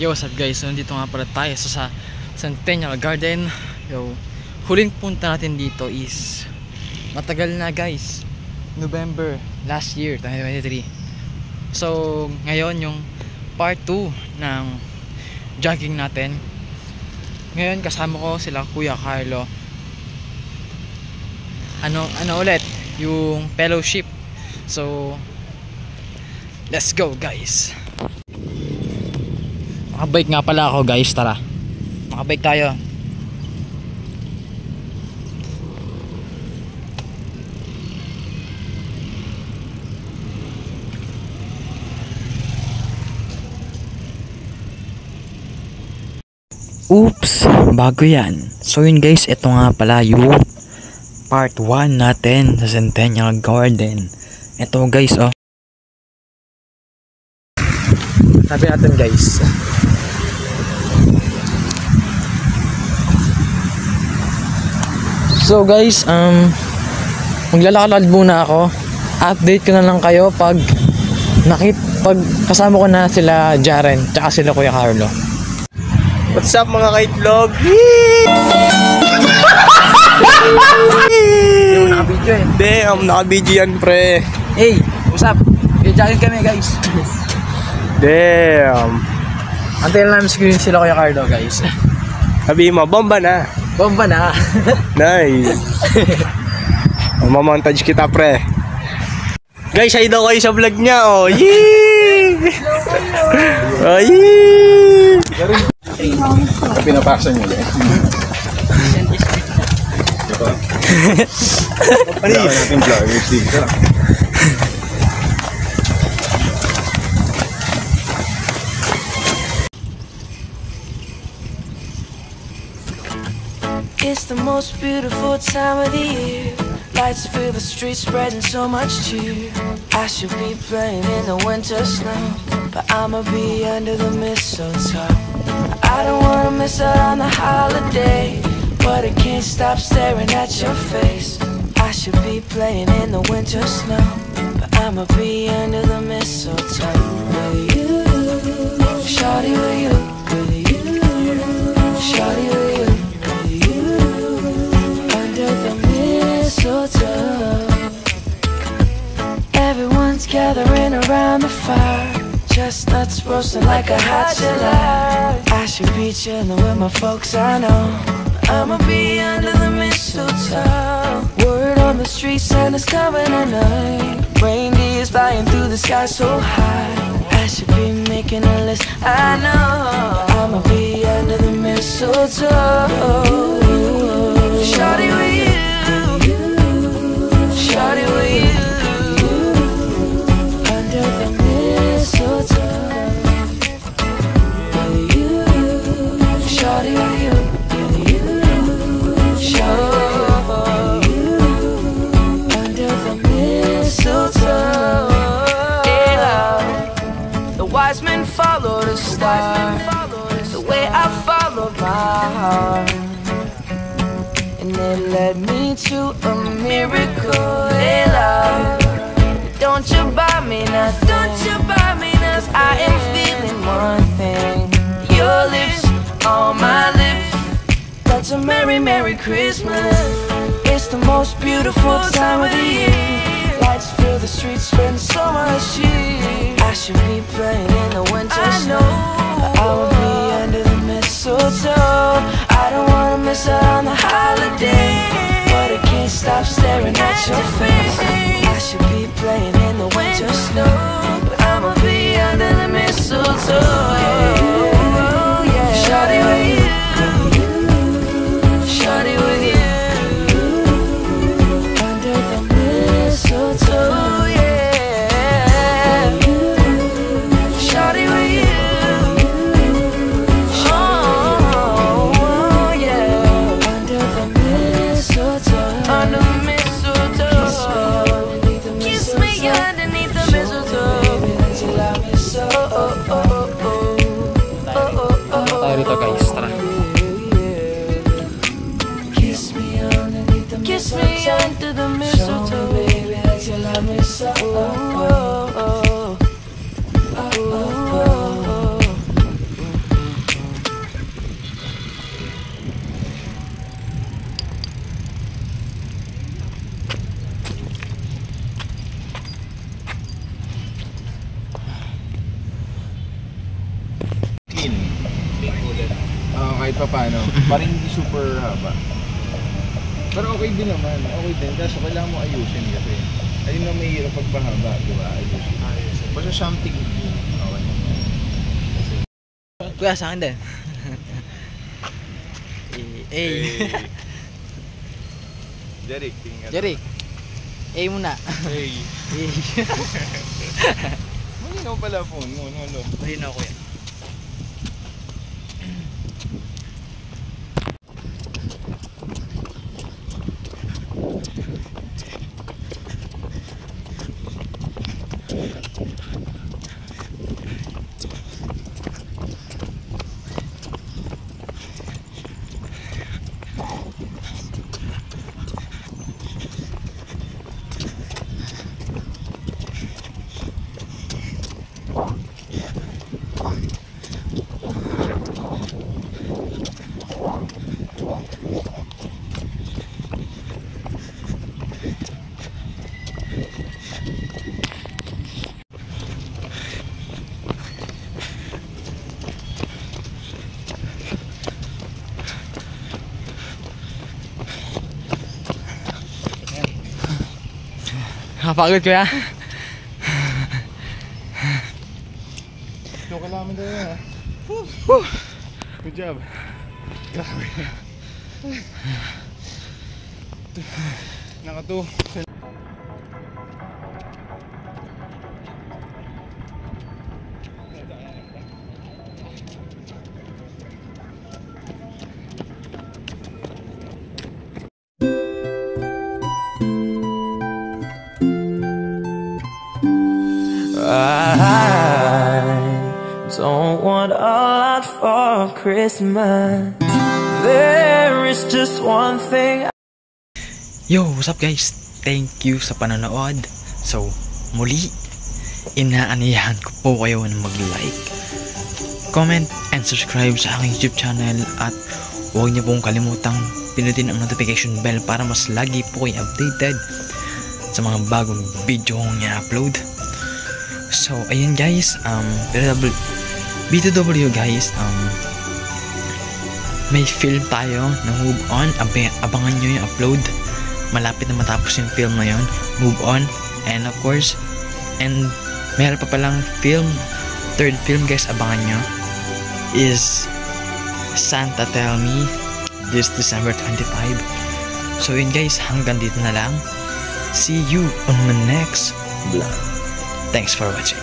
Yo, what's up guys? So, nandito nga pala tayo sa Centennial Garden. Yo, huling punta natin dito is matagal na guys, November last year, 2023. So ngayon yung part 2 ng jogging natin. Ngayon kasama ko sila Kuya Carlo. Ano ulit? Yung fellowship. So let's go guys. Makabike nga pala ako guys, tara. Makabike tayo. Oops, bago yan. So yun guys, ito nga pala yung part 1 natin sa Centennial Garden. Ito guys, oh. Sabi natin guys. So guys, maglalakad muna ako. Update ko na lang kayo pag kasama ko na sila Jaren tsaka sila Kuya Carlo. What's up mga kaitlog? Yung naka-video eh. Damn, naka-video yan pre. Hey, what's up? Jogging kami guys. Damn. Antayin namin screen sila Kuya Carlo guys. Sabi mo, bomba na. Bomba na. Nice. Mamontage kita pre. Guys, ay daw kayo sa vlog niya oh. Yee! Oh, yee! Pinapasa niyo eh. Ano yun? Natin vlog. It's the most beautiful time of the year. Lights fill the streets, spreading so much cheer. I should be playing in the winter snow, but I'ma be under the mistletoe. I don't wanna miss out on the holiday, but I can't stop staring at your face. I should be playing in the winter snow, but I'ma be under the mistletoe. With you, shawty, with you, with you, shawty, with you. Everyone's gathering around the fire, chestnuts roasting like a hot July. I should be chilling with my folks, I know. I'ma be under the mistletoe. Word on the street, Santa's coming tonight. Reindeer's flying through the sky so high. I should be making a list, I know. I'ma be under the mistletoe. Shawty with you, shawty with you, under the mistletoe. With you, shawty with you, shawty with you, under the mistletoe. The wise men follow the star, the way I follow my heart. And it led me to a miracle, hey love. Don't you buy me nothing, don't you buy me nothing. I am feeling one thing, your lips on my lips. That's a merry, merry Christmas. It's the most beautiful time of the year. Lights fill the streets, spend so much cheer. I should be playing in the winter snow, but I will be under the mistletoe. I don't wanna miss out on the holiday, but I can't stop staring at your face. I should be playing in the winter snow, but I'ma be under the mistletoe. Yeah. Shawty with you, shawty with you, under the mistletoe. Yeah. Shawty with you. Under the mistletoe, kiss me underneath the mistletoe. Baby, that's a love me so. Tayo rito guys, tara. Kiss me underneath the mistletoe. Kiss me under the mistletoe. Baby, that's a love me so. Parang hindi super haba. Pero okay din naman. Okay din. Kaso kailangan mo ayusin kasi. Ayun na may hirap pagpahaba, di ba? Ayusin. Basta something yun. Okay. Kuya, sa akin din. Jeric, tingnan. Jeric. A muna. Hey. Malinaw pala phone mo, no? Malinaw kuya. Nakapagod kuya. So, kailangan mo tayo ha. Good job. Grabe. Naka 2. I don't want a lot for Christmas. There is just one thing. Yo, what's up guys? Thank you sa panonood. So, muli, inaaniyahan ko po kayo na mag-like, comment, and subscribe sa aking YouTube channel. At huwag niyo pong kalimutang pinutin ang notification bell para mas lagi po kayo updated sa mga bagong video kong i-upload. So, ayun guys, B2W guys, may film tayo na Move On. Abangan nyo yung upload. Malapit na matapos yung film na yun, Move On. And of course, and meron pa palang film, third film guys, abangan nyo, is Santa Tell Me, this December 25. So yun guys, hanggang dito na lang. See you on my next vlog. Thanks for watching.